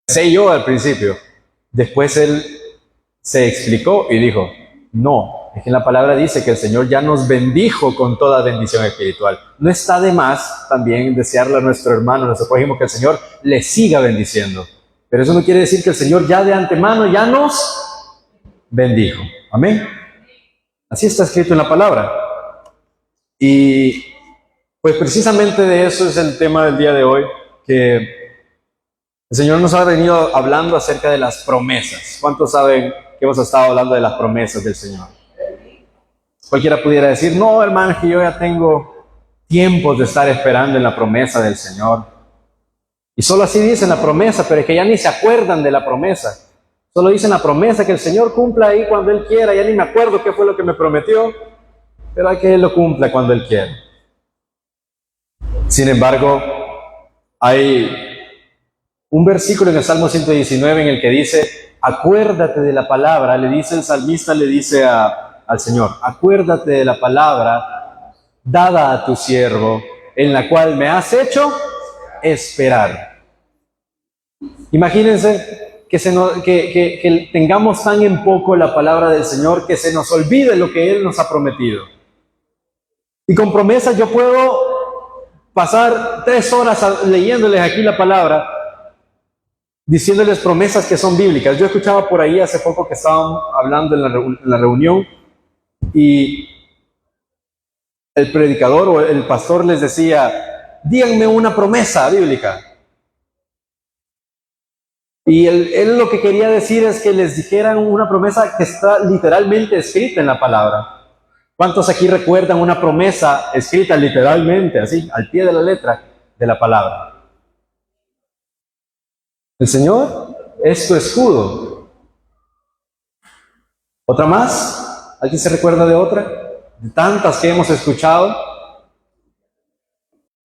Pensé yo al principio. Después él se explicó y dijo, no, es que en la palabra dice que el Señor ya nos bendijo con toda bendición espiritual. No está de más también desearle a nuestro hermano, a nuestro prójimo, que el Señor le siga bendiciendo. Pero eso no quiere decir que el Señor ya de antemano ya nos bendijo. Amén. Así está escrito en la palabra. Y pues precisamente de eso es el tema del día de hoy, que el Señor nos ha venido hablando acerca de las promesas. ¿Cuántos saben que hemos estado hablando de las promesas del Señor? Cualquiera pudiera decir, no, hermano, es que yo ya tengo tiempos de estar esperando en la promesa del Señor. Y solo así dicen la promesa, pero es que ya ni se acuerdan de la promesa. Solo dicen la promesa que el Señor cumpla ahí cuando Él quiera. Ya ni me acuerdo qué fue lo que me prometió, pero hay que Él lo cumpla cuando Él quiera. Sin embargo, hay un versículo en el Salmo 119 en el que dice, acuérdate de la palabra, le dice el salmista, le dice al Señor, acuérdate de la palabra dada a tu siervo, en la cual me has hecho esperar. Imagínense que tengamos tan en poco la palabra del Señor que se nos olvide lo que Él nos ha prometido. Y con promesas yo puedo pasar 3 horas leyéndoles aquí la palabra, diciéndoles promesas que son bíblicas. Yo escuchaba por ahí hace poco que estaban hablando en la reunión y el predicador o el pastor les decía, díganme una promesa bíblica. Y él lo que quería decir es que les dijeran una promesa que está literalmente escrita en la palabra. ¿Cuántos aquí recuerdan una promesa escrita literalmente, así, al pie de la letra de la palabra? El Señor es tu escudo. ¿Otra más? ¿Alguien se recuerda de otra? De tantas que hemos escuchado.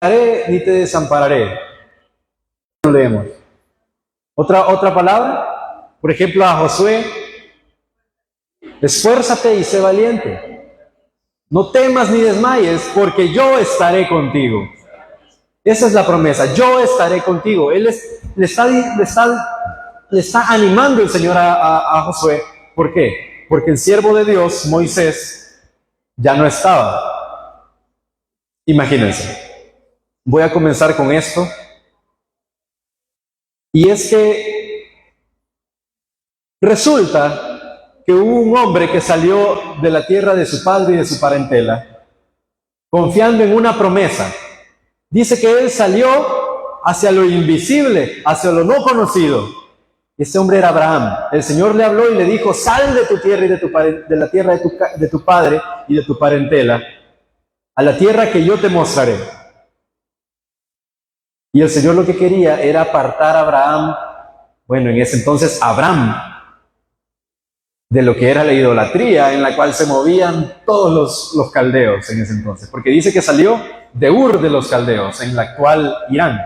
Ni te desampararé. No leemos. ¿Otra palabra? Por ejemplo, a Josué. Esfuérzate y sé valiente. No temas ni desmayes, porque yo estaré contigo. Esa es la promesa. Yo estaré contigo. Él le está animando el Señor a Josué. ¿Por qué? Porque el siervo de Dios, Moisés, ya no estaba. Imagínense. Voy a comenzar con esto. Y es que resulta que hubo un hombre que salió de la tierra de su padre y de su parentela, confiando en una promesa. Dice que él salió hacia lo invisible, hacia lo no conocido. Ese hombre era Abraham. El Señor le habló y le dijo, sal de tu tierra y de la tierra de tu padre y de tu parentela, a la tierra que yo te mostraré. Y el Señor lo que quería era apartar a Abraham, bueno, en ese entonces Abram, de lo que era la idolatría en la cual se movían todos los caldeos en ese entonces. Porque dice que salió de Ur de los caldeos, en la actual Irán,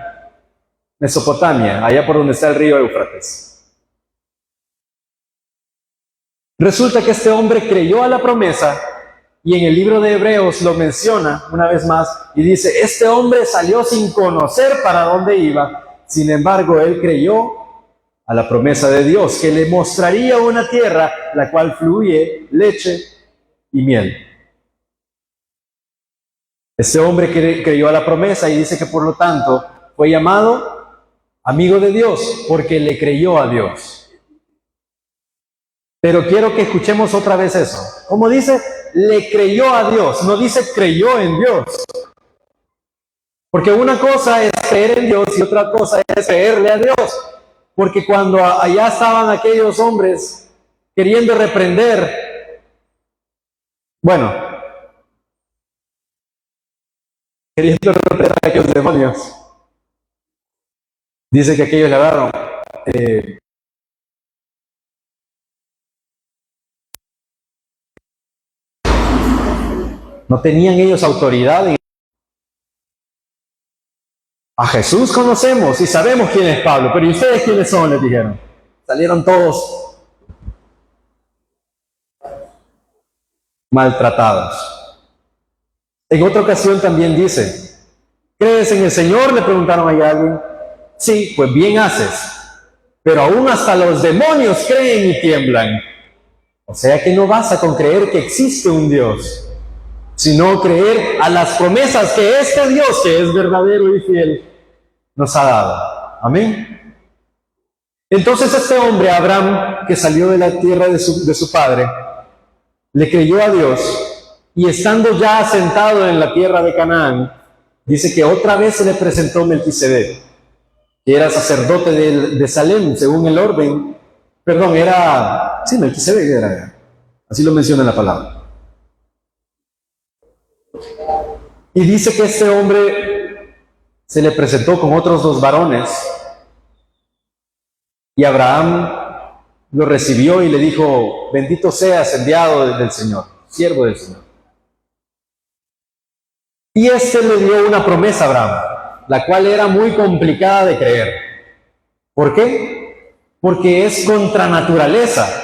Mesopotamia, allá por donde está el río Éufrates. Resulta que este hombre creyó a la promesa y en el libro de Hebreos lo menciona una vez más y dice, este hombre salió sin conocer para dónde iba, sin embargo él creyó a la promesa de Dios, que le mostraría una tierra la cual fluye leche y miel. Este hombre creyó a la promesa y dice que por lo tanto fue llamado amigo de Dios porque le creyó a Dios. Pero quiero que escuchemos otra vez eso. Como dice, le creyó a Dios, no dice creyó en Dios. Porque una cosa es creer en Dios y otra cosa es creerle a Dios. Porque cuando allá estaban aquellos hombres queriendo reprender, bueno, queriendo reprender a aquellos demonios, dice que aquellos le agarraron. No tenían ellos autoridad. A Jesús conocemos y sabemos quién es Pablo, pero ¿y ustedes quiénes son? Les dijeron. Salieron todos maltratados. En otra ocasión también dice, ¿crees en el Señor? Le preguntaron a alguien. Sí, pues bien haces. pero aún hasta los demonios creen y tiemblan. O sea que no basta con creer que existe un Dios, sino creer a las promesas que este Dios, que es verdadero y fiel, nos ha dado. Amén. Entonces este hombre, Abraham, que salió de la tierra de su padre, le creyó a Dios, y estando ya asentado en la tierra de Canaán, dice que otra vez se le presentó Melquisedec, que era sacerdote de Salem, según el orden. Perdón, sí, Melquisedec era, así lo menciona la palabra. Y dice que este hombre se le presentó con otros 2 varones, y Abraham lo recibió y le dijo: bendito seas, enviado del Señor, siervo del Señor. Y este le dio una promesa a Abraham, la cual era muy complicada de creer. ¿Por qué? Porque es contra naturaleza.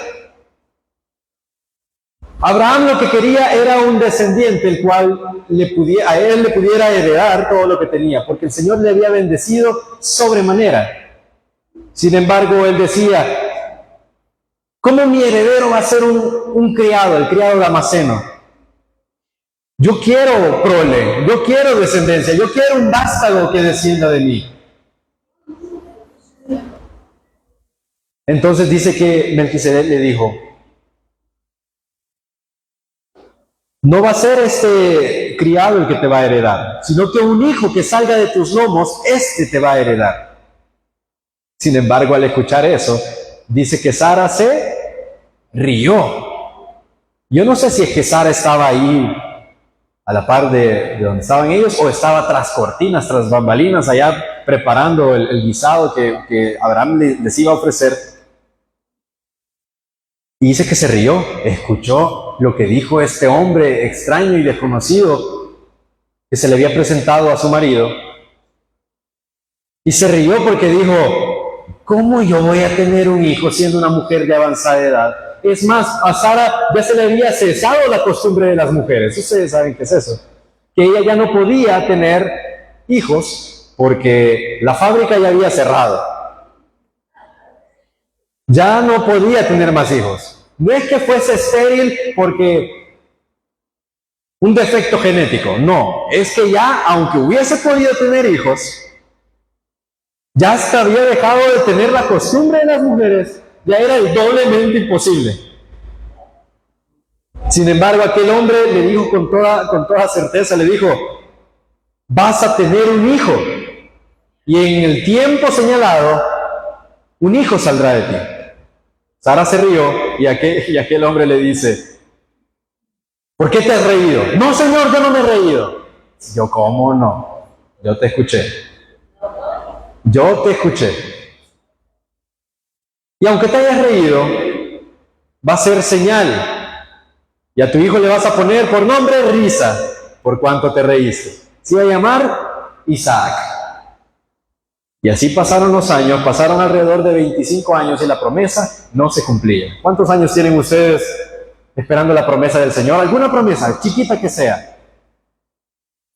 Abraham lo que quería era un descendiente, el cual a él le pudiera heredar todo lo que tenía, porque el Señor le había bendecido sobremanera. Sin embargo, él decía: ¿cómo mi heredero va a ser un criado, el criado damaseno? Yo quiero prole, yo quiero descendencia, yo quiero un vástago que descienda de mí. Entonces dice que Melquisedec le dijo: no va a ser este criado el que te va a heredar, sino que un hijo que salga de tus lomos, este te va a heredar. Sin embargo, al escuchar eso, dice que Sara se rió. Yo no sé si es que Sara estaba ahí a la par de donde estaban ellos, o estaba tras cortinas, tras bambalinas, allá preparando el guisado que Abraham les iba a ofrecer. Y dice que se rió, escuchó lo que dijo este hombre extraño y desconocido que se le había presentado a su marido. Y se rió porque dijo: ¿cómo yo voy a tener un hijo siendo una mujer de avanzada edad? Es más, a Sara ya se le había cesado la costumbre de las mujeres. Ustedes saben qué es eso. Que ella ya no podía tener hijos porque la fábrica ya había cerrado. Ya no podía tener más hijos. No es que fuese estéril porque un defecto genético, no. Es que ya, aunque hubiese podido tener hijos, ya hasta había dejado de tener la costumbre de las mujeres. Ya era doblemente imposible. Sin embargo, aquel hombre le dijo con toda certeza, le dijo: vas a tener un hijo, y en el tiempo señalado, un hijo saldrá de ti. Sara se rió y aquel hombre le dice: ¿por qué te has reído? No, Señor, yo no me he reído. Yo, ¿cómo no? Yo te escuché. Yo te escuché. Y aunque te hayas reído, va a ser señal. Y a tu hijo le vas a poner por nombre Risa, por cuanto te reíste. Se iba a llamar Isaac. Y así pasaron los años, pasaron alrededor de 25 años y la promesa no se cumplía. ¿Cuántos años tienen ustedes esperando la promesa del Señor? Alguna promesa, chiquita que sea.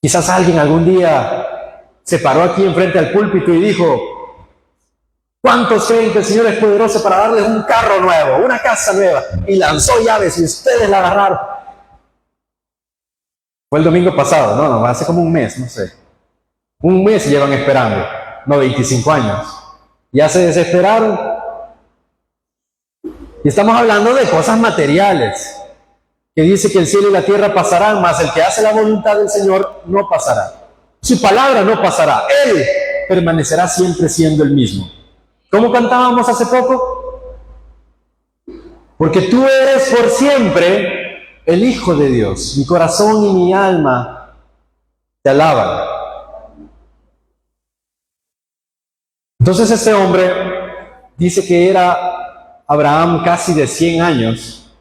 Quizás alguien algún día se paró aquí enfrente al púlpito y dijo: ¿cuántos creen que el Señor es poderoso para darles un carro nuevo, una casa nueva? Y lanzó llaves y ustedes la agarraron. Fue el domingo pasado, no, hace como un mes, no sé. Un mes llevan esperando, no 25 años. Ya se desesperaron. Y estamos hablando de cosas materiales, que dice que el cielo y la tierra pasarán, mas el que hace la voluntad del Señor no pasará. Su palabra no pasará. Él permanecerá siempre siendo el mismo. ¿Cómo cantábamos hace poco? Porque tú eres por siempre el Hijo de Dios. Mi corazón y mi alma te alaban. Entonces este hombre dice que era Abraham casi de 100 años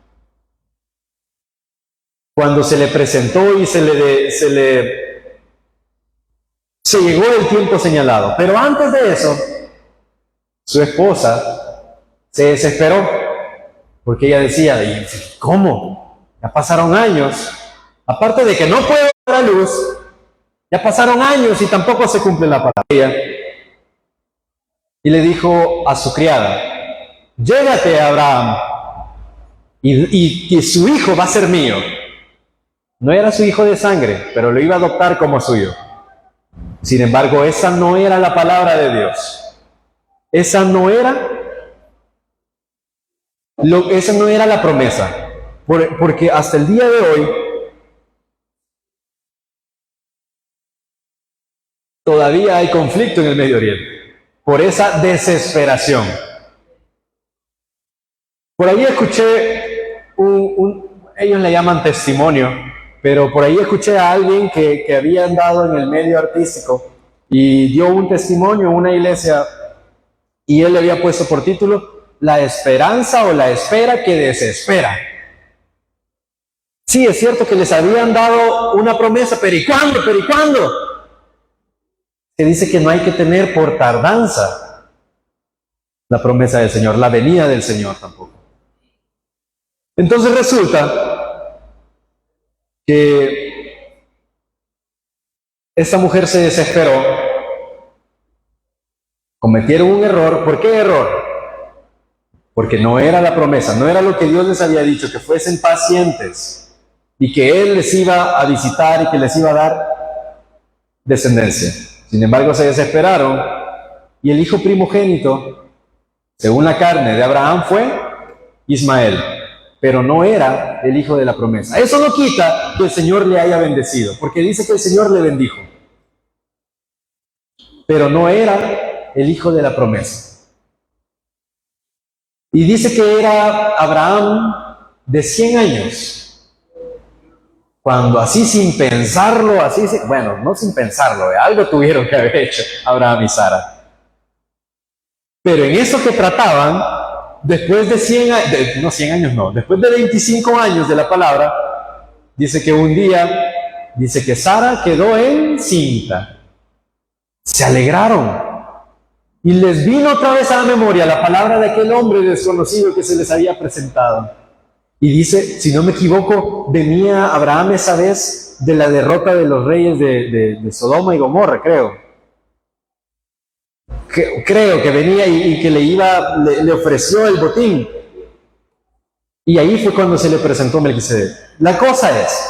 cuando se le presentó y se llegó el tiempo señalado. Pero antes de eso, su esposa se desesperó porque ella decía: ¿cómo? Ya pasaron años. Aparte de que no puedo dar a luz, ya pasaron años y tampoco se cumple la palabra. y le dijo a su criada, llégate a Abraham, y su hijo va a ser mío. No era su hijo de sangre, pero lo iba a adoptar como suyo. Sin embargo, esa no era la palabra de Dios. Esa no era la promesa. Porque hasta el día de hoy todavía hay conflicto en el Medio Oriente por esa desesperación. Por ahí escuché ellos le llaman testimonio, pero por ahí escuché a alguien que había andado en el medio artístico y dio un testimonio en una iglesia y él le había puesto por título La esperanza o la espera que desespera. Sí, es cierto que les habían dado una promesa, pero ¿y cuándo? ¿Pero y cuándo? Se dice que no hay que tener por tardanza la promesa del Señor, la venida del Señor tampoco. Entonces resulta que esta mujer se desesperó, cometieron un error. ¿Por qué error? Porque no era la promesa, no era lo que Dios les había dicho, que fuesen pacientes y que Él les iba a visitar y que les iba a dar descendencia. Sin embargo, se desesperaron y el hijo primogénito, según la carne de Abraham, fue Ismael, pero no era el hijo de la promesa. Eso no quita que el Señor le haya bendecido, porque dice que el Señor le bendijo, pero no era el hijo de la promesa. Y dice que era Abraham de 100 años, cuando así sin pensarlo, bueno, no sin pensarlo, algo tuvieron que haber hecho Abraham y Sara. Pero en eso que trataban, después de 100 años no, después de 25 años de la palabra, dice que un día, dice que Sara quedó encinta. Se alegraron y les vino otra vez a la memoria la palabra de aquel hombre desconocido que se les había presentado. Y dice, si no me equivoco, venía Abraham esa vez de la derrota de los reyes de Sodoma y Gomorra, creo. Creo que venía y que le ofreció el botín. Y ahí fue cuando se le presentó Melquisedec. La cosa es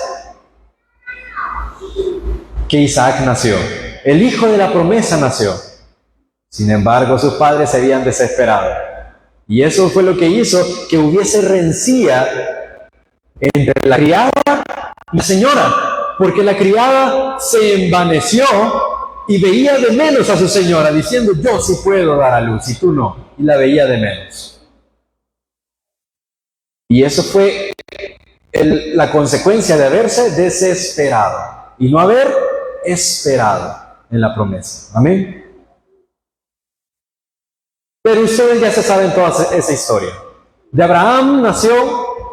que Isaac nació. El hijo de la promesa nació. Sin embargo, sus padres se habían desesperado. Y eso fue lo que hizo que hubiese rencilla entre la criada y la señora. Porque la criada se envaneció y veía de menos a su señora, diciendo, yo sí puedo dar a luz y tú no. Y la veía de menos. Y eso fue la consecuencia de haberse desesperado y no haber esperado en la promesa. Amén. Pero ustedes ya se saben toda esa historia. De Abraham nació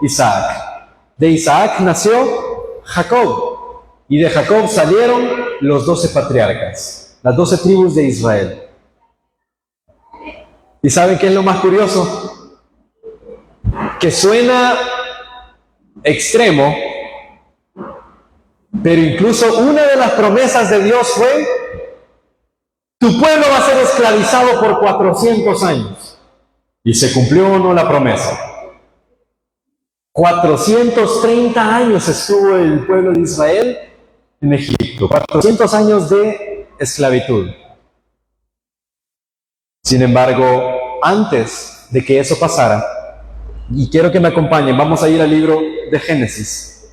Isaac. De Isaac nació Jacob. Y de Jacob salieron los 12 patriarcas, las 12 tribus de Israel. ¿Y saben qué es lo más curioso? Que suena extremo, pero incluso una de las promesas de Dios fue: tu pueblo va a ser esclavizado por 400 años. ¿Y se cumplió o no la promesa? 430 años estuvo el pueblo de Israel en Egipto. 400 años de esclavitud. Sin embargo, antes de que eso pasara, y quiero que me acompañen, vamos a ir al libro de Génesis.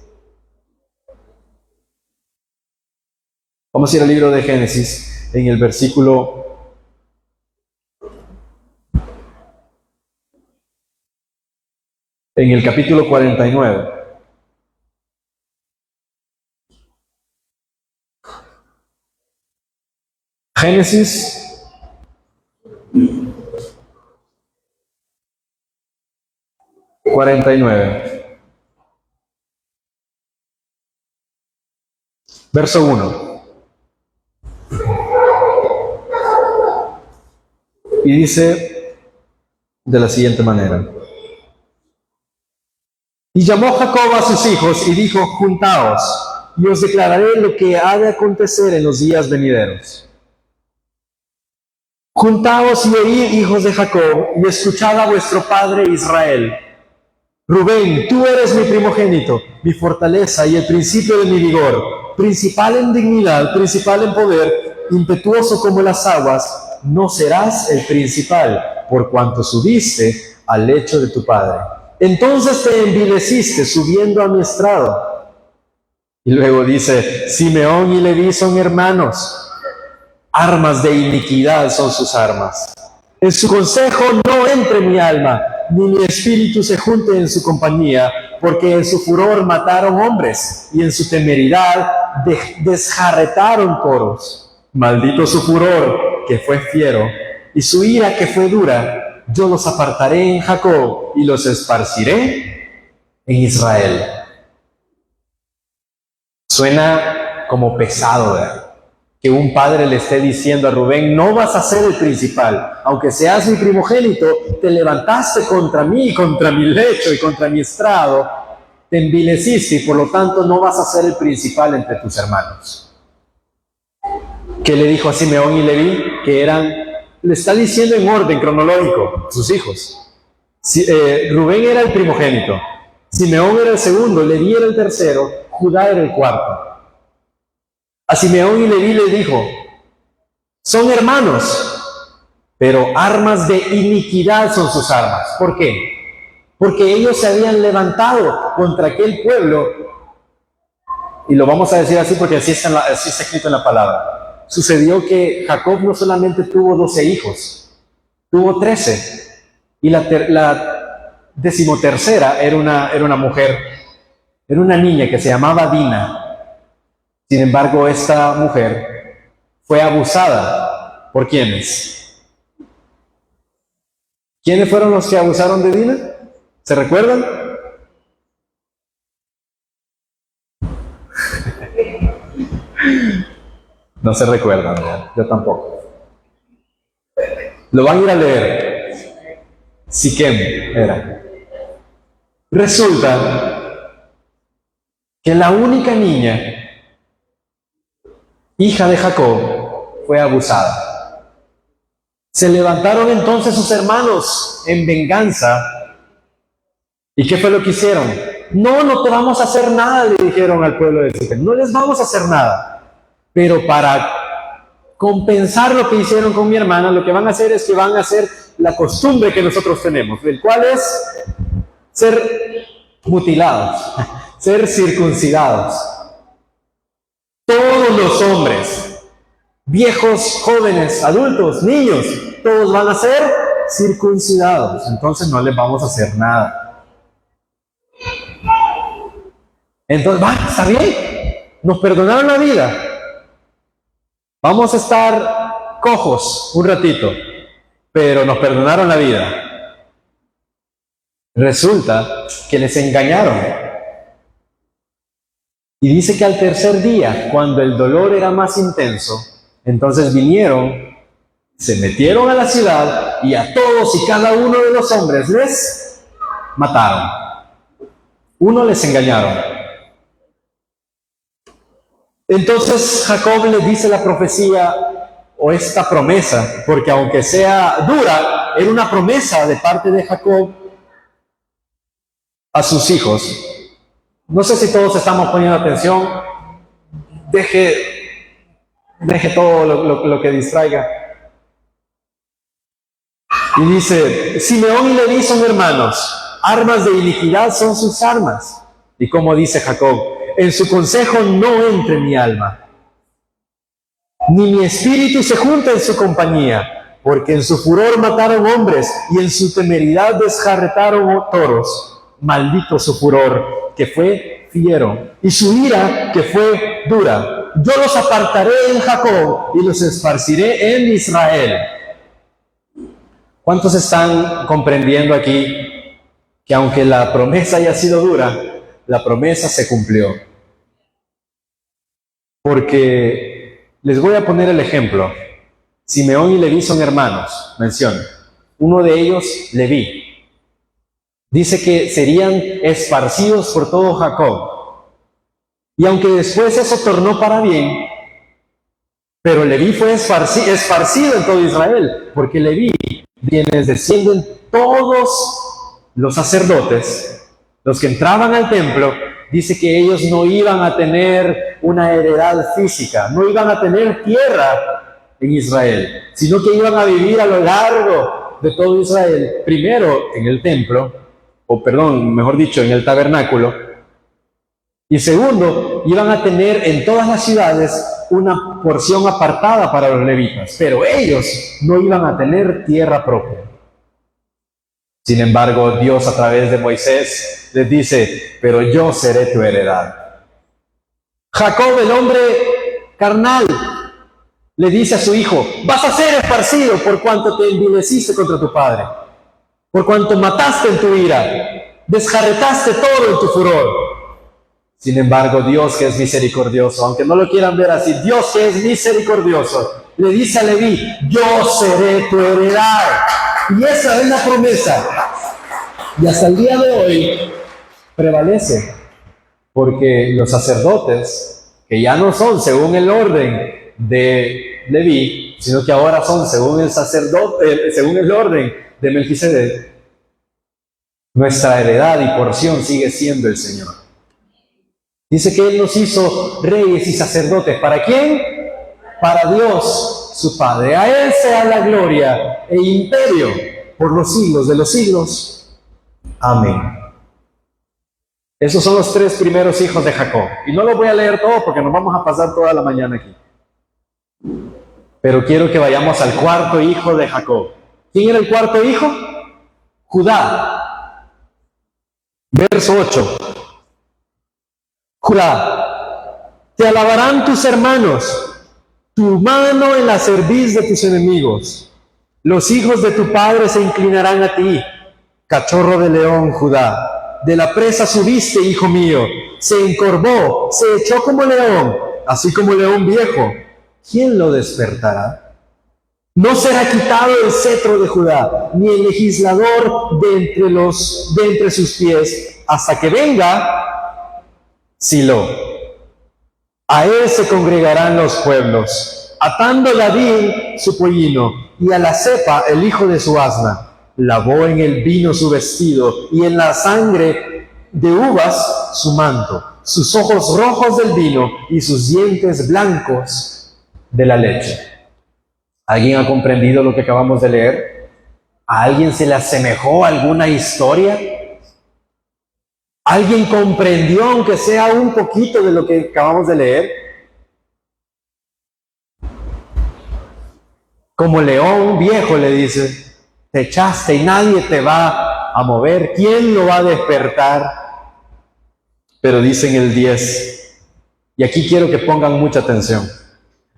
Vamos a ir al libro de Génesis en el capítulo 49. Génesis 49. Verso 1. Y dice de la siguiente manera: y llamó Jacob a sus hijos y dijo, juntaos, y os declararé lo que ha de acontecer en los días venideros. Juntaos y oíd, hijos de Jacob, y escuchad a vuestro padre Israel. Rubén, tú eres mi primogénito, mi fortaleza y el principio de mi vigor, principal en dignidad, principal en poder, impetuoso como las aguas, no serás el principal, por cuanto subiste al lecho de tu padre. Entonces te envileciste subiendo a mi estrado. Y luego dice, Simeón y Leví son hermanos, armas de iniquidad son sus armas. En su consejo no entre mi alma, ni mi espíritu se junte en su compañía, porque en su furor mataron hombres, y en su temeridad desjarretaron toros. Maldito su furor, que fue fiero, y su ira, que fue dura. Yo los apartaré en Jacob, y los esparciré en Israel. Suena como pesado, ¿verdad? Que un padre le esté diciendo a Rubén, no vas a ser el principal, aunque seas mi primogénito, te levantaste contra mí, contra mi lecho y contra mi estrado, te envileciste y por lo tanto no vas a ser el principal entre tus hermanos. ¿Qué le dijo a Simeón y Leví? Que eran, le está diciendo en orden cronológico, sus hijos. Rubén era el primogénito, Simeón era el segundo, Leví era el tercero, Judá era el cuarto. A Simeón y Leví le dijo, son hermanos, pero armas de iniquidad son sus armas. ¿Por qué? Porque ellos se habían levantado contra aquel pueblo, y lo vamos a decir así porque así está escrito en la palabra. Sucedió que Jacob no solamente tuvo 12 hijos, tuvo 13, y la 13ª era una mujer, era una niña que se llamaba Dina. Sin embargo, esta mujer fue abusada. ¿Por quiénes? ¿Quiénes fueron los que abusaron de Dina? ¿Se recuerdan? No se recuerdan, ¿verdad? Yo tampoco. Lo van a ir a leer. Siquem era. Resulta que la única niña, hija de Jacob, fue abusada. Se levantaron entonces sus hermanos en venganza. ¿Y qué fue lo que hicieron? No te vamos a hacer nada, le dijeron al pueblo de Siquem. No les vamos a hacer nada. Pero para compensar lo que hicieron con mi hermana, lo que van a hacer es que van a hacer la costumbre que nosotros tenemos, el cual es ser mutilados, ser circuncidados. Todos los hombres, viejos, jóvenes, adultos, niños, todos van a ser circuncidados. Entonces no les vamos a hacer nada. Entonces, está bien, nos perdonaron la vida. Vamos a estar cojos un ratito, pero nos perdonaron la vida. Resulta que les engañaron. Y dice que al tercer día, cuando el dolor era más intenso, entonces vinieron, se metieron a la ciudad y a todos y cada uno de los hombres les mataron. Uno les engañaron. Entonces Jacob le dice la profecía o esta promesa, porque aunque sea dura, era una promesa de parte de Jacob a sus hijos. No sé si todos estamos poniendo atención. Deje todo lo que distraiga. Y dice, Simeón y Leví son hermanos, armas de iniquidad son sus armas. Y como dice Jacob, en su consejo no entre mi alma, ni mi espíritu se junta en su compañía, porque en su furor mataron hombres y en su temeridad desjarretaron toros. Maldito su furor, que fue fiero, y su ira, que fue dura. Yo los apartaré en Jacob y los esparciré en Israel. ¿Cuántos están comprendiendo aquí que aunque la promesa haya sido dura, la promesa se cumplió? Porque les voy a poner el ejemplo. Simeón y Leví son hermanos, menciona. Uno de ellos, Leví. Dice que serían esparcidos por todo Jacob. Y aunque después eso tornó para bien, Pero Leví fue esparcido en todo Israel, porque Leví, quienes descienden todos los sacerdotes, los que entraban al templo, dice que ellos no iban a tener una heredad física, no iban a tener tierra en Israel, sino que iban a vivir a lo largo de todo Israel, primero en el templo, o perdón, mejor dicho, en el tabernáculo, y segundo, iban a tener en todas las ciudades una porción apartada para los levitas, pero ellos no iban a tener tierra propia. Sin embargo, Dios a través de Moisés les dice, pero yo seré tu heredad. Jacob, el hombre carnal, le dice a su hijo, vas a ser esparcido por cuanto te envileciste contra tu padre, por cuanto mataste en tu ira, desjarretaste todo en tu furor. Sin embargo, Dios, que es misericordioso, aunque no lo quieran ver así, Dios que es misericordioso, le dice a Leví, yo seré tu heredad. Y esa es la promesa. Y hasta el día de hoy prevalece, porque los sacerdotes, que ya no son según el orden de Leví, sino que ahora son según el orden de Melquisedec, nuestra heredad y porción sigue siendo el Señor. Dice que Él nos hizo reyes y sacerdotes. ¿Para quién? Para Dios, su Padre. A Él sea la gloria e imperio por los siglos de los siglos. Amén. Esos son los 3 primeros hijos de Jacob. Y no los voy a leer todos porque nos vamos a pasar toda la mañana aquí. Pero quiero que vayamos al 4.º hijo de Jacob. ¿Quién era el 4.º hijo? Judá. Verso 8. Judá, te alabarán tus hermanos, tu mano en la cerviz de tus enemigos. Los hijos de tu padre se inclinarán a ti. Cachorro de león, Judá, de la presa subiste, hijo mío. Se encorvó, se echó como león, así como león viejo. ¿Quién lo despertará? No será quitado el cetro de Judá, ni el legislador de entre sus pies, hasta que venga Silo. A él se congregarán los pueblos, atando la vid su pollino, y a la cepa el hijo de su asna. Lavó en el vino su vestido, y en la sangre de uvas su manto, sus ojos rojos del vino, y sus dientes blancos de la leche. ¿Alguien ha comprendido lo que acabamos de leer? ¿A alguien se le asemejó alguna historia? ¿Alguien comprendió, aunque sea un poquito, de lo que acabamos de leer? Como león viejo, le dice, te echaste y nadie te va a mover. ¿Quién lo va a despertar? Pero dice en el 10, y aquí quiero que pongan mucha atención,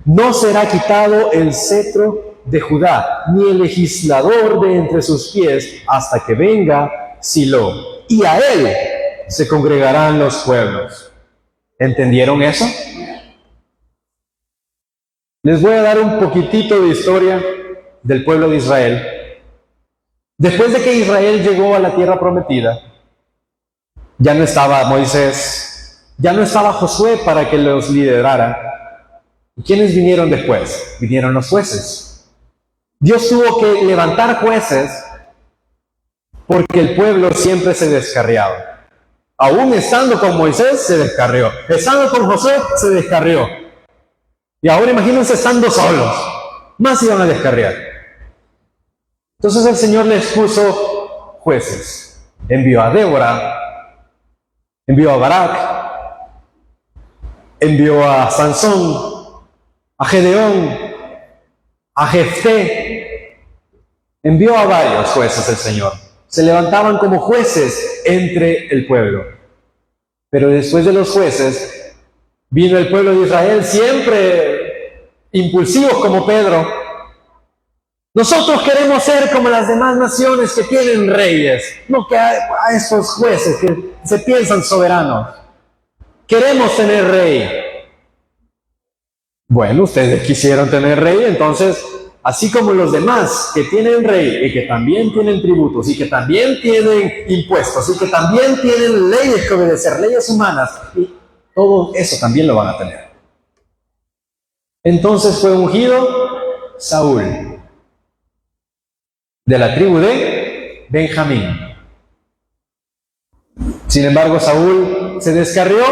no será quitado el cetro de Judá, ni el legislador de entre sus pies, hasta que venga Silo, y a él se congregarán los pueblos. ¿Entendieron eso? Les voy a dar un poquitito de historia del pueblo de Israel. Después de que Israel llegó a la tierra prometida, ya no estaba Moisés, ya no estaba Josué para que los liderara. ¿Y quiénes vinieron después? Vinieron los jueces. Dios tuvo que levantar jueces porque el pueblo siempre se descarriaba. Aún estando con Moisés, se descarrió. Estando con Josué, se descarrió. Y ahora imagínense estando solos. Más iban a descarriar. Entonces el Señor les puso jueces. Envió a Débora, envió a Barak, envió a Sansón, a Gedeón, a Jefté. Envió a varios jueces el Señor. Se levantaban como jueces entre el pueblo. Pero después de los jueces, vino el pueblo de Israel, siempre impulsivos como Pedro. Nosotros queremos ser como las demás naciones que tienen reyes, no que a estos jueces que se piensan soberanos. Queremos tener rey. Bueno, ustedes quisieron tener rey, entonces, así como los demás que tienen rey y que también tienen tributos y que también tienen impuestos y que también tienen leyes que obedecer, leyes humanas, y todo eso también lo van a tener. Entonces fue ungido Saúl, de la tribu de Benjamín. Sin embargo, Saúl se descarrió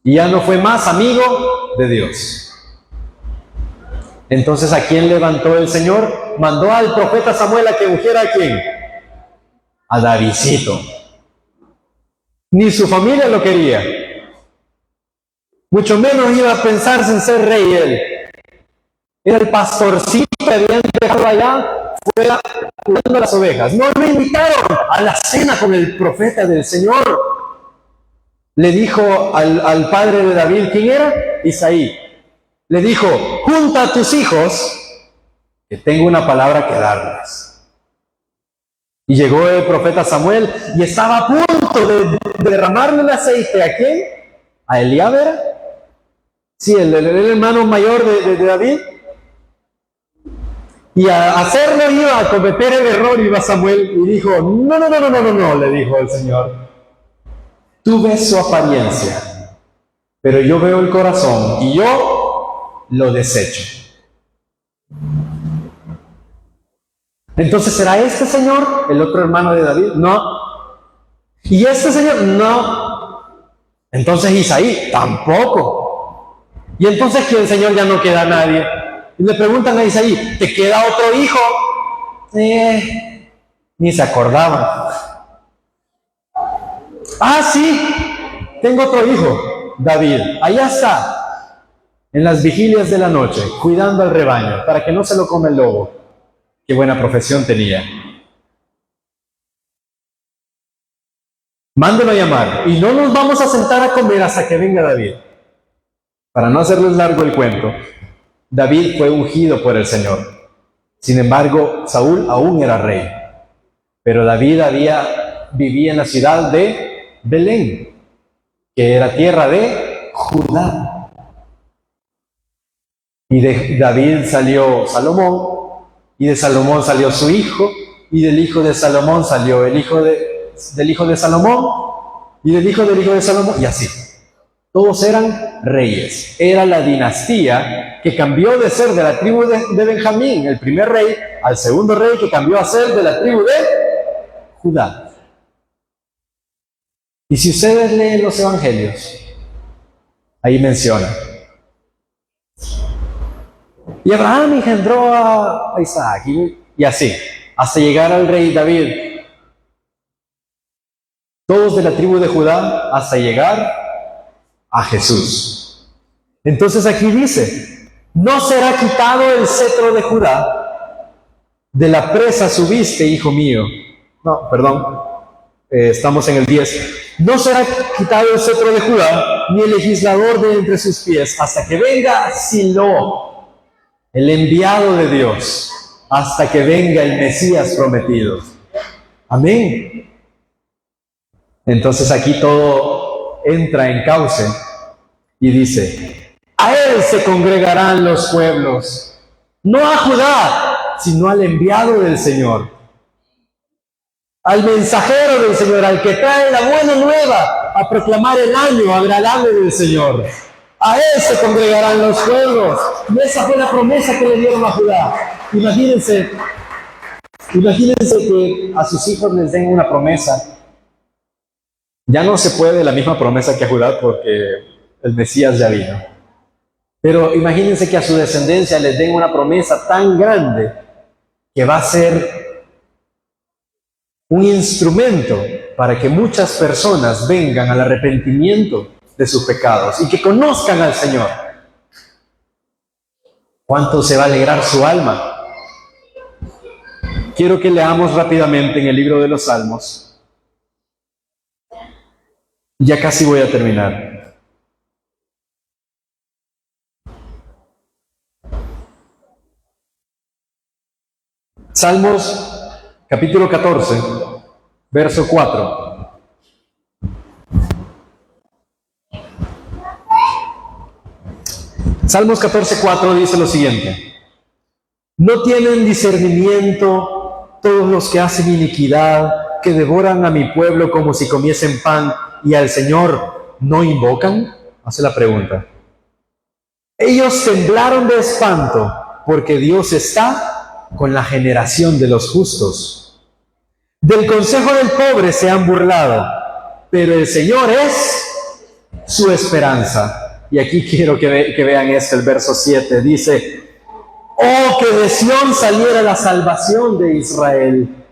y ya no fue más amigo de Dios. Entonces, ¿a quién levantó el Señor? Mandó al profeta Samuel a que ungiera ¿a quién? A Davidcito. Ni su familia lo quería. Mucho menos iba a pensarse en ser rey él. Era el pastorcito que habían dejado allá fuera cuidando las ovejas. No lo invitaron a la cena con el profeta del Señor. Le dijo al padre de David, ¿quién era? Isaí. Le dijo, junta a tus hijos, que tengo una palabra que darles. Y llegó el profeta Samuel y estaba a punto de derramarle el aceite. ¿A quién? ¿A Eliab era? Sí, el hermano mayor de David. Y a hacerlo iba a cometer el error, iba Samuel y dijo, no, le dijo el Señor. Tú ves su apariencia, pero yo veo el corazón y yo lo desecho. Entonces, ¿será este señor el otro hermano de David? No. ¿Y este señor? No. Entonces Isaí, tampoco. Y entonces que el Señor ya no queda a nadie. Y le preguntan a Isaí, ¿te queda otro hijo? Ni se acordaba. Ah, sí, tengo otro hijo, David. Allá está, en las vigilias de la noche, cuidando al rebaño, para que no se lo come el lobo. Qué buena profesión tenía. Mándelo a llamar. Y no nos vamos a sentar a comer hasta que venga David. Para no hacerles largo el cuento, David fue ungido por el Señor. Sin embargo, Saúl aún era rey. Pero David vivía en la ciudad de Belén, que era tierra de Judá. Y de David salió Salomón, y de Salomón salió su hijo, y del hijo de Salomón salió el hijo del hijo de Salomón, y del hijo de Salomón, y así. Todos eran reyes. Era la dinastía que cambió de ser de la tribu de Benjamín, el primer rey, al segundo rey que cambió a ser de la tribu de Judá. Y si ustedes leen los evangelios, ahí menciona. Y Abraham engendró a Isaac, y así, hasta llegar al rey David. Todos de la tribu de Judá, hasta llegar a Jesús. Entonces aquí dice, no será quitado el cetro de Judá, de la presa subiste, hijo mío. No, perdón, estamos en el 10. No será quitado el cetro de Judá, ni el legislador de entre sus pies, hasta que venga Silo, el enviado de Dios, hasta que venga el Mesías prometido. Amén. Entonces aquí todo entra en cauce y dice, a él se congregarán los pueblos, no a Judá, sino al enviado del Señor, al mensajero del Señor, al que trae la buena nueva a proclamar el año agradable del Señor. A él se congregarán los pueblos. Y esa fue la promesa que le dieron a Judá. Imagínense que a sus hijos les den una promesa. Ya no se puede la misma promesa que a Judá porque el Mesías ya vino. Pero imagínense que a su descendencia les den una promesa tan grande que va a ser un instrumento para que muchas personas vengan al arrepentimiento de sus pecados y que conozcan al Señor. ¿Cuánto se va a alegrar su alma? Quiero que leamos rápidamente en el libro de los Salmos. Ya casi voy a terminar. Salmos capítulo 14, verso 4. Salmos 14, 4 dice lo siguiente. No tienen discernimiento todos los que hacen iniquidad, que devoran a mi pueblo como si comiesen pan, y al Señor no invocan. Hace la pregunta. Ellos temblaron de espanto, porque Dios está con la generación de los justos. Del consejo del pobre se han burlado, pero el Señor es su esperanza. Y aquí quiero que vean esto, el verso 7, dice: oh, que de Sión saliera la salvación de Israel.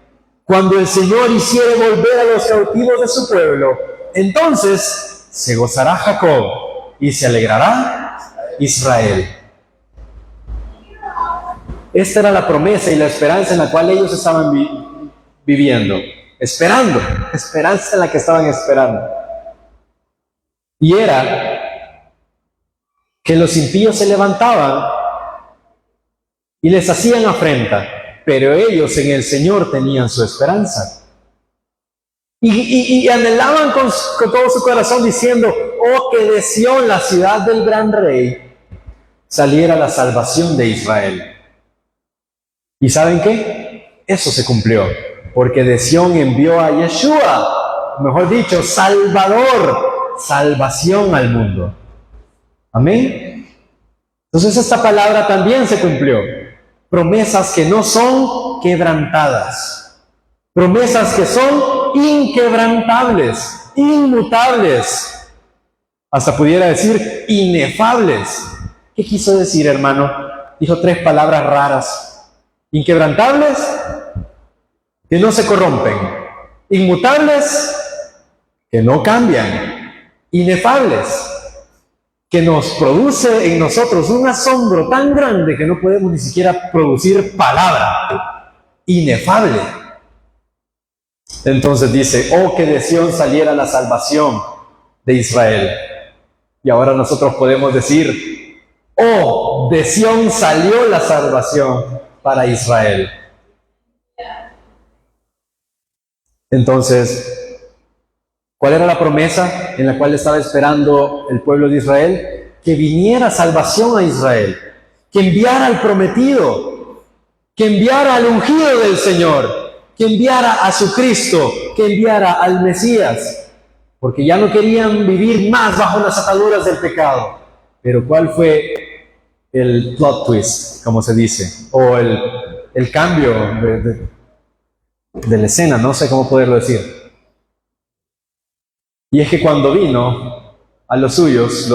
Cuando el Señor hiciere volver a los cautivos de su pueblo, entonces se gozará Jacob y se alegrará Israel. Esta era la promesa y la esperanza en la cual ellos estaban viviendo, esperando, esperanza en la que estaban esperando. Y era que los impíos se levantaban y les hacían afrenta, pero ellos en el Señor tenían su esperanza. Y anhelaban con todo su corazón diciendo: oh, que de Sión, la ciudad del gran rey, saliera la salvación de Israel. ¿Y saben qué? Eso se cumplió, porque de Sión envió a Yeshua, mejor dicho, Salvador, salvación al mundo. Amén. Entonces esta palabra también se cumplió. Promesas que no son quebrantadas. Promesas que son inquebrantables, inmutables. Hasta pudiera decir inefables. ¿Qué quiso decir, hermano? Dijo 3 palabras raras. Inquebrantables, que no se corrompen. Inmutables, que no cambian. Inefables, que nos produce en nosotros un asombro tan grande que no podemos ni siquiera producir palabra. Inefable. Entonces dice: oh, que de Sión saliera la salvación de Israel. Y ahora nosotros podemos decir: oh, de Sión salió la salvación para Israel. Entonces, ¿cuál era la promesa en la cual estaba esperando el pueblo de Israel? Que viniera salvación a Israel, que enviara al prometido, que enviara al ungido del Señor, que enviara a su Cristo, que enviara al Mesías, porque ya no querían vivir más bajo las ataduras del pecado. Pero ¿cuál fue el plot twist, como se dice? O el cambio de la escena, no sé cómo poderlo decir. Y es que cuando vino a los suyos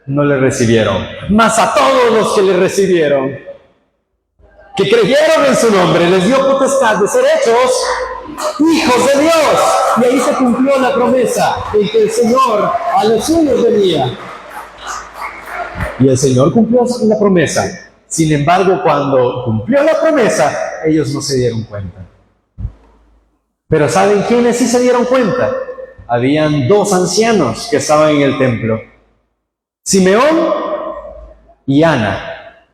no le recibieron. Mas a todos los que le recibieron, que creyeron en su nombre, les dio potestad de ser hechos hijos de Dios. Y ahí se cumplió la promesa en que el Señor a los suyos venía. Y el Señor cumplió la promesa. Sin embargo, cuando cumplió la promesa, ellos no se dieron cuenta. Pero ¿saben quiénes sí se dieron cuenta? Habían 2 ancianos que estaban en el templo: Simeón y Ana.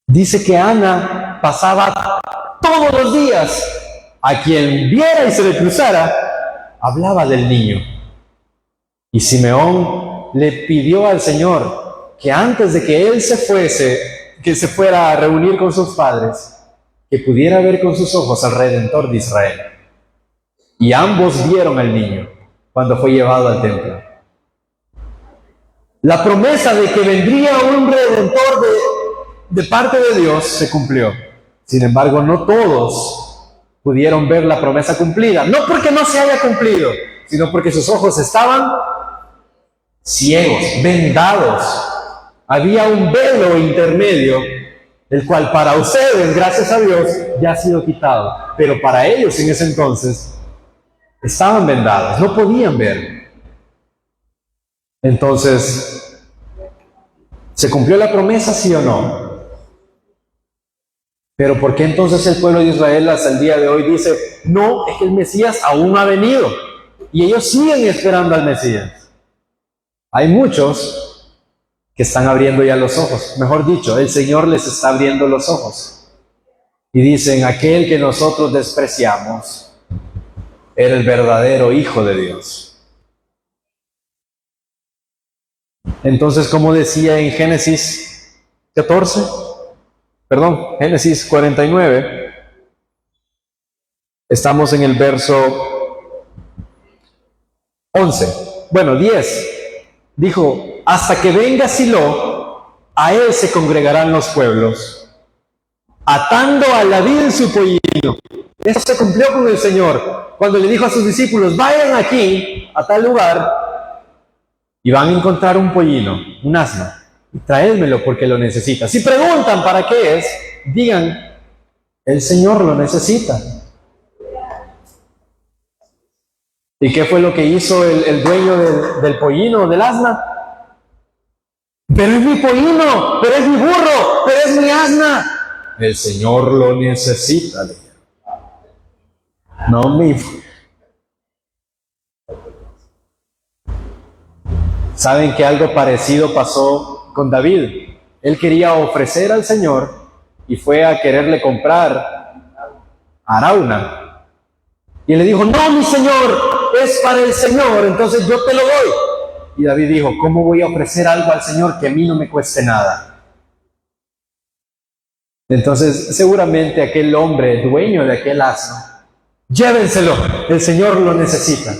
Dice que Ana pasaba todos los días, a quien viera y se le cruzara, hablaba del niño. Y Simeón le pidió al Señor que antes de que él se fuera a reunir con sus padres, que pudiera ver con sus ojos al Redentor de Israel. Y ambos vieron al niño cuando fue llevado al templo. La promesa de que vendría un Redentor de parte de Dios se cumplió. Sin embargo, no todos pudieron ver la promesa cumplida. No porque no se haya cumplido, sino porque sus ojos estaban ciegos, vendados. Había un velo intermedio, el cual para ustedes, gracias a Dios, ya ha sido quitado. Pero para ellos en ese entonces estaban vendados, no podían ver. Entonces, ¿se cumplió la promesa, sí o no? Pero ¿por qué entonces el pueblo de Israel hasta el día de hoy dice: no, es que el Mesías aún no ha venido? Y ellos siguen esperando al Mesías. Hay muchos que están abriendo ya los ojos. Mejor dicho, el Señor les está abriendo los ojos. Y dicen: aquel que nosotros despreciamos era el verdadero Hijo de Dios. Entonces, como decía en Génesis 49, estamos en el verso 11, bueno, 10. Dijo, hasta que venga Silo, a él se congregarán los pueblos, atando a la vid su pollino. Eso se cumplió con el Señor, cuando le dijo a sus discípulos, vayan aquí, a tal lugar, y van a encontrar un pollino, un asno, y traédmelo porque lo necesita. Si preguntan para qué es, digan, el Señor lo necesita. ¿Y qué fue lo que hizo el dueño del pollino, del asna? Pero es mi pollino, pero es mi burro, pero es mi asna. El Señor lo necesita. No me... ¿Saben que algo parecido pasó con David? Él quería ofrecer al Señor y fue a quererle comprar Arauna. Y le dijo, no, mi Señor, es para el Señor, entonces yo te lo doy. Y David dijo, ¿cómo voy a ofrecer algo al Señor que a mí no me cueste nada? Entonces, seguramente aquel hombre, dueño de aquel asno, llévenselo, el Señor lo necesita.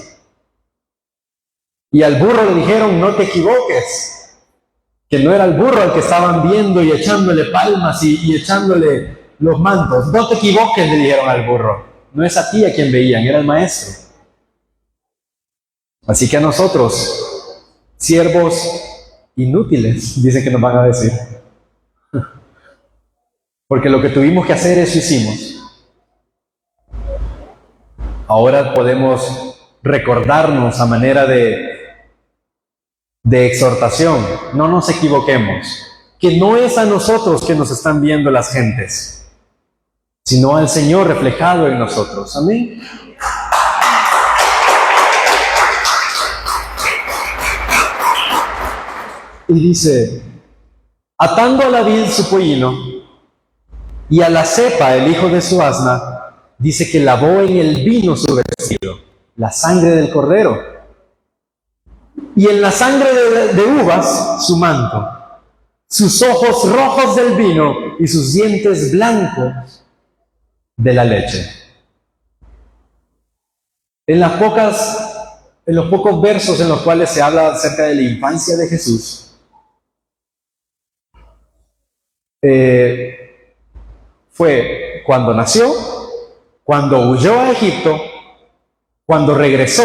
Y al burro le dijeron, no te equivoques, que no era el burro al que estaban viendo y echándole palmas y echándole los mantos. No te equivoques, le dijeron al burro. No es a ti a quien veían, era el maestro. Así que a nosotros, siervos inútiles, dice que nos van a decir. Porque lo que tuvimos que hacer, eso hicimos. Ahora podemos recordarnos a manera de exhortación. No nos equivoquemos. Que no es a nosotros que nos están viendo las gentes, sino al Señor reflejado en nosotros. Amén. Y dice, atando a la vid su pollino y a la cepa el hijo de su asna, dice que lavó en el vino su vestido, la sangre del cordero, y en la sangre de uvas su manto, sus ojos rojos del vino y sus dientes blancos de la leche. En los pocos versos en los cuales se habla acerca de la infancia de Jesús, fue cuando nació, cuando huyó a Egipto, cuando regresó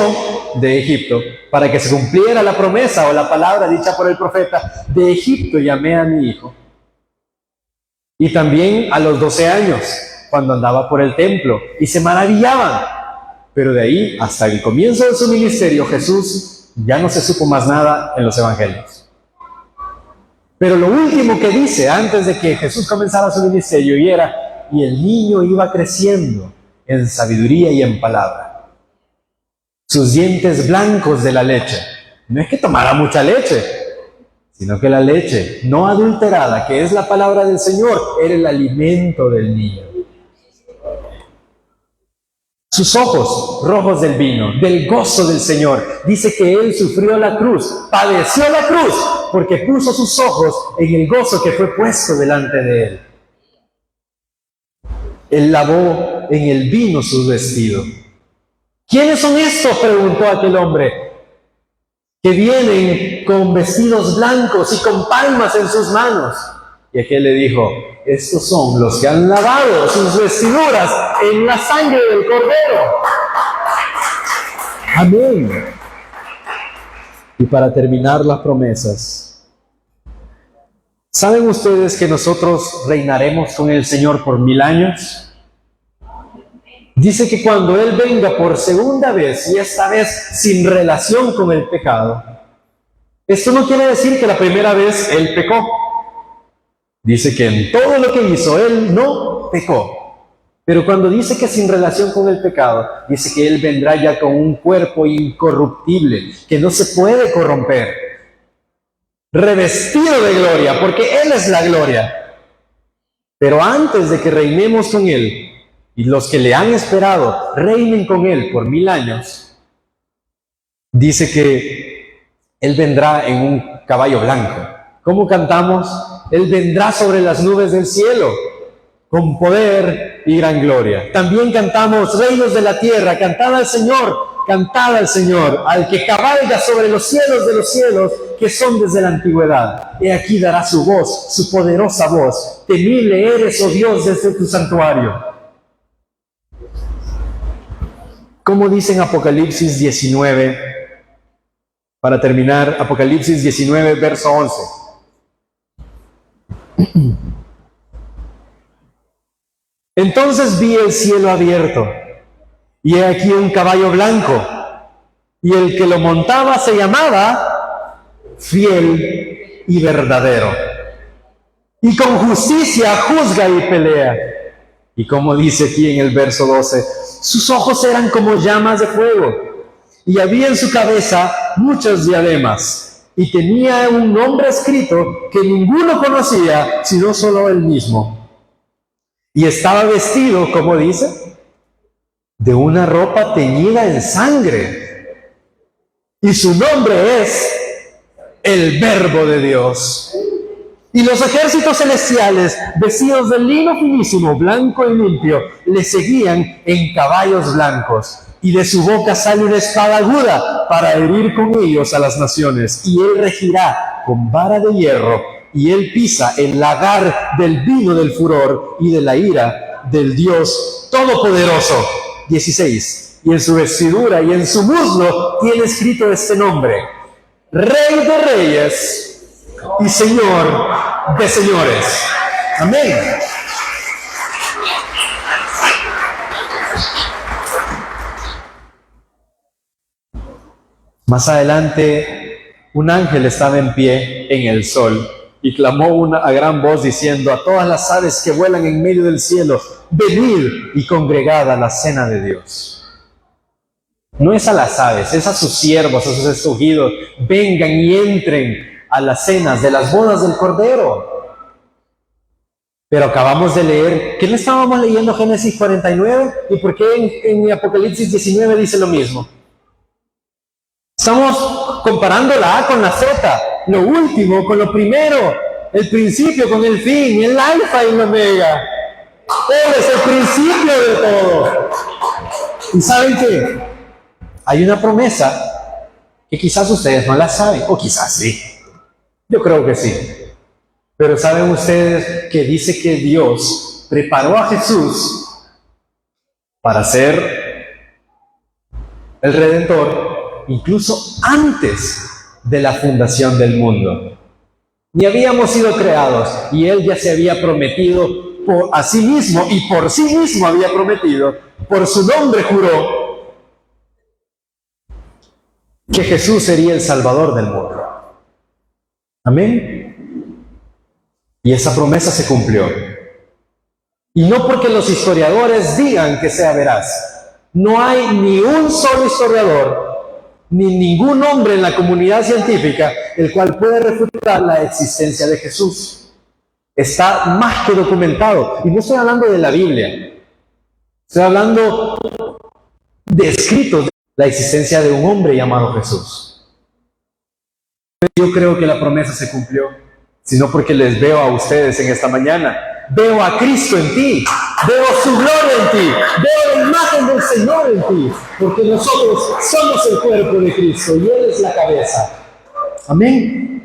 de Egipto, para que se cumpliera la promesa o la palabra dicha por el profeta, de Egipto llamé a mi hijo. Y también a los 12 años, cuando andaba por el templo, y se maravillaban. Pero de ahí hasta el comienzo de su ministerio, Jesús ya no se supo más nada en los evangelios. Pero lo último que dice antes de que Jesús comenzara su ministerio y el niño iba creciendo en sabiduría y en palabra. Sus dientes blancos de la leche. No es que tomara mucha leche, sino que la leche no adulterada, que es la palabra del Señor, era el alimento del niño. Sus ojos rojos del vino, del gozo del Señor. Dice que Él sufrió la cruz, padeció la cruz, porque puso sus ojos en el gozo que fue puesto delante de Él. Él lavó en el vino su vestido. ¿Quiénes son estos?, preguntó aquel hombre, que vienen con vestidos blancos y con palmas en sus manos. Y aquel le dijo, estos son los que han lavado sus vestiduras en la sangre del Cordero. Amén. Y para terminar las promesas, ¿saben ustedes que nosotros reinaremos con el Señor por 1000 años? Dice que cuando Él venga por segunda vez, y esta vez sin relación con el pecado, esto no quiere decir que la primera vez Él pecó. Dice que en todo lo que hizo Él no pecó. Pero cuando dice que sin relación con el pecado, dice que Él vendrá ya con un cuerpo incorruptible, que no se puede corromper, revestido de gloria, porque Él es la gloria. Pero antes de que reinemos con Él, y los que le han esperado reinen con Él por 1000 años, dice que Él vendrá en un caballo blanco. ¿Cómo cantamos? Él vendrá sobre las nubes del cielo, con poder y gran gloria. También cantamos, reinos de la tierra, cantad al Señor, cantad al Señor, al que cabalga sobre los cielos de los cielos, que son desde la antigüedad. He aquí dará su voz, su poderosa voz. Temible eres, oh Dios, desde tu santuario. Como dice en Apocalipsis 19, para terminar, Apocalipsis 19, verso 11. Entonces vi el cielo abierto, y he aquí un caballo blanco, y el que lo montaba se llamaba Fiel y Verdadero, y con justicia juzga y pelea. Y como dice aquí en el verso 12, sus ojos eran como llamas de fuego, y había en su cabeza muchas diademas, y tenía un nombre escrito que ninguno conocía, sino solo él mismo. Y estaba vestido, como dice, de una ropa teñida en sangre. Y su nombre es el Verbo de Dios. Y los ejércitos celestiales, vestidos de lino finísimo, blanco y limpio, le seguían en caballos blancos. Y de su boca sale una espada aguda para herir con ellos a las naciones. Y él regirá con vara de hierro. Y él pisa el lagar del vino del furor y de la ira del Dios Todopoderoso. 16. Y en su vestidura y en su muslo tiene escrito este nombre: Rey de Reyes y Señor de Señores. Amén. Más adelante, un ángel estaba en pie en el sol y clamó a gran voz diciendo a todas las aves que vuelan en medio del cielo: venid y congregad a la cena de Dios. No es a las aves, es a sus siervos, a sus escogidos. Vengan y entren a las cenas de las bodas del Cordero. Pero acabamos de leer, ¿qué le estábamos leyendo? Génesis 49, ¿y por qué en Apocalipsis 19 dice lo mismo? Estamos comparando la A con la Z, lo último con lo primero, el principio con el fin, el alfa y el omega. Él es el principio de todo. ¿Y saben qué? Hay una promesa que quizás ustedes no la saben, o quizás sí. Yo creo que sí. Pero ¿saben ustedes que dice que Dios preparó a Jesús para ser el Redentor incluso antes de la fundación del mundo? Ni habíamos sido creados y Él ya se había prometido a sí mismo, y por sí mismo había prometido, por su nombre juró, que Jesús sería el Salvador del mundo. Amén. Y esa promesa se cumplió. Y no porque los historiadores digan que sea veraz. No hay ni un solo historiador, ni ningún hombre en la comunidad científica el cual puede refutar la existencia de Jesús. Está más que documentado. Y no estoy hablando de la Biblia. Estoy hablando de escritos de la existencia de un hombre llamado Jesús. Yo creo que la promesa se cumplió, sino porque les veo a ustedes en esta mañana. Veo a Cristo en ti, veo su gloria en ti, veo la imagen del Señor en ti, porque nosotros somos el cuerpo de Cristo y Él es la cabeza. Amén.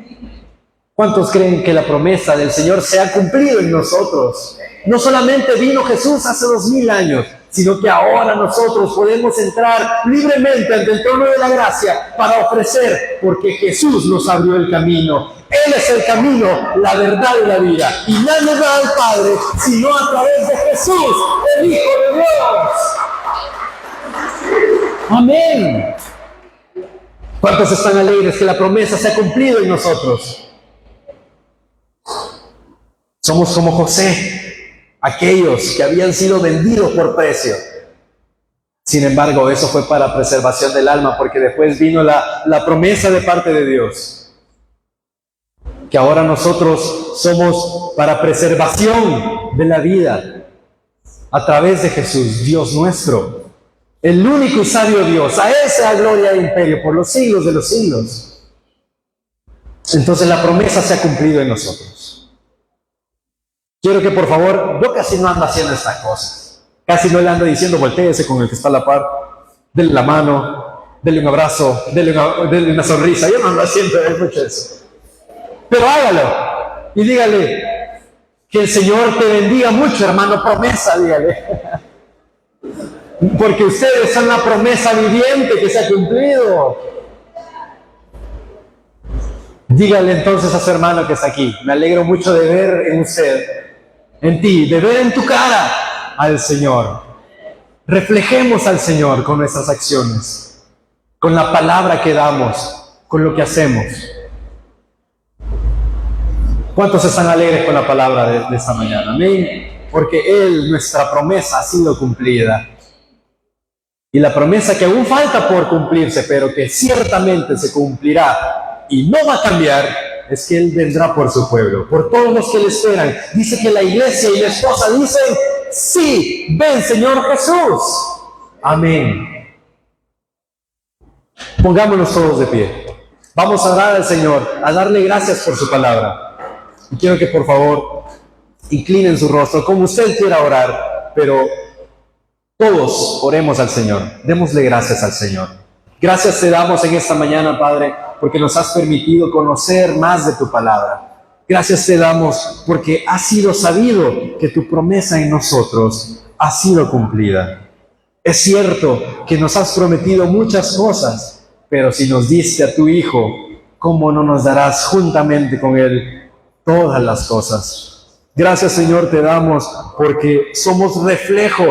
¿Cuántos creen que la promesa del Señor se ha cumplido en nosotros? No solamente vino Jesús hace 2000 años, sino que ahora nosotros podemos entrar libremente ante el trono de la gracia para ofrecer, porque Jesús nos abrió el camino. Él es el camino, la verdad y la vida. Y nadie va al Padre sino a través de Jesús, el Hijo de Dios. Amén. ¿Cuántos están alegres que la promesa se ha cumplido en nosotros? Somos como José, aquellos que habían sido vendidos por precio. Sin embargo, eso fue para preservación del alma, porque después vino la promesa de parte de Dios, que ahora nosotros somos para preservación de la vida, a través de Jesús, Dios nuestro, el único y sabio Dios. A Él sea gloria e imperio por los siglos de los siglos. Entonces la promesa se ha cumplido en nosotros. Quiero que por favor, yo casi no ando haciendo estas cosas. Casi no le ando diciendo voltéese con el que está a la par, denle la mano. Dele un abrazo, dele una sonrisa. Yo no lo siento mucho eso. Pero hágalo y dígale que el Señor te bendiga mucho, hermano. Promesa, dígale. Porque ustedes son la promesa viviente que se ha cumplido. Dígale entonces a su hermano que está aquí: me alegro mucho de ver en usted, en ti, de ver en tu cara al Señor. Reflejemos al Señor con nuestras acciones, con la palabra que damos, con lo que hacemos. ¿Cuántos están alegres con la palabra de esta mañana? Amén. Porque Él, nuestra promesa, ha sido cumplida. Y la promesa que aún falta por cumplirse, pero que ciertamente se cumplirá y no va a cambiar, es que Él vendrá por su pueblo, por todos los que le esperan. Dice que la iglesia y la esposa dicen: sí, ven Señor Jesús. Amén. Pongámonos todos de pie. Vamos a orar al Señor, a darle gracias por su palabra. Y quiero que por favor inclinen su rostro como usted quiera orar, pero todos oremos al Señor. Démosle gracias al Señor. Gracias te damos en esta mañana, Padre, porque nos has permitido conocer más de tu palabra. Gracias te damos porque ha sido sabido que tu promesa en nosotros ha sido cumplida. Es cierto que nos has prometido muchas cosas, pero si nos diste a tu Hijo, ¿cómo no nos darás juntamente con Él todas las cosas? Gracias, Señor, te damos porque somos reflejo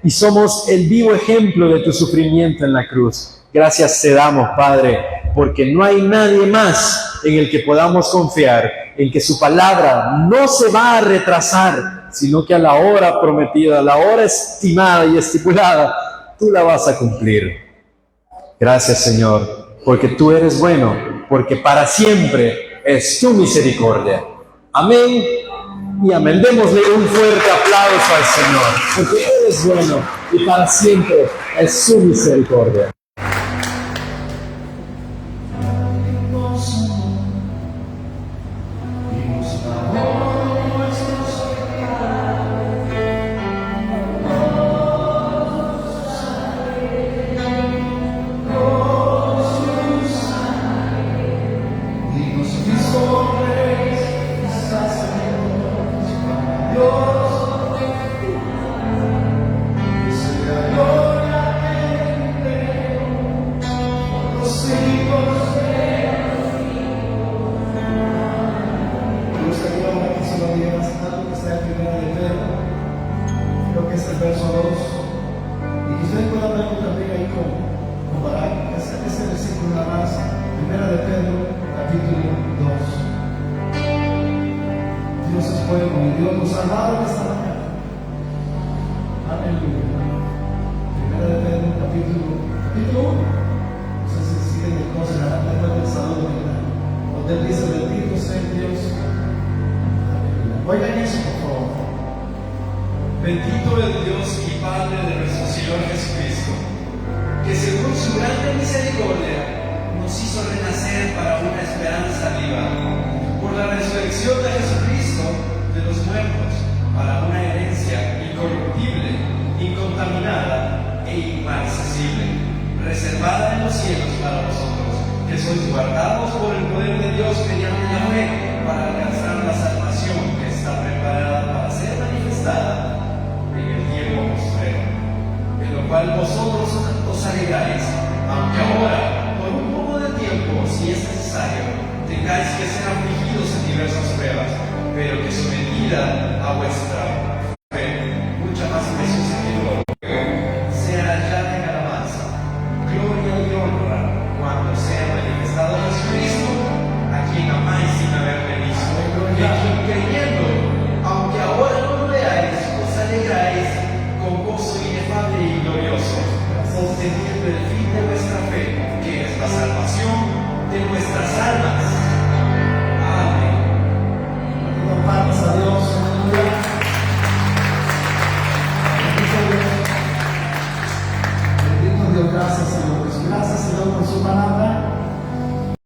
y somos el vivo ejemplo de tu sufrimiento en la cruz. Gracias te damos, Padre, porque no hay nadie más en el que podamos confiar, en que su palabra no se va a retrasar, sino que a la hora prometida, a la hora estimada y estipulada, tú la vas a cumplir. Gracias, Señor, porque tú eres bueno, porque para siempre es tu misericordia. Amén y amén. Démosle un fuerte aplauso al Señor, porque Él es bueno y para siempre es su misericordia. Oigan eso, por favor. Bendito el Dios y Padre de nuestro Señor Jesucristo, que según su grande misericordia nos hizo renacer para una esperanza viva, por la resurrección de Jesucristo de los muertos, para una herencia incorruptible, incontaminada e inmarcesible, reservada en los cielos para vosotros, que sois guardados por el poder de Dios mediante la fe, para alcanzar la salvación que está preparada para ser manifestada en el tiempo postrero, en lo cual vosotros os alegráis, aunque ahora, por un poco de tiempo, si es necesario, tengáis que ser afligidos en diversas pruebas, pero que sometida a vuestra fe, mucha más preciosa que el oro, sea hallada en alabanza, gloria y honra, cuando sea manifestado Jesucristo, a quien amáis sin haberle visto, y a quien creyendo, aunque ahora no lo veáis, os alegráis con gozo inefable y glorioso, obteniendo el fin de vuestra fe, que es la salvación de vuestras almas.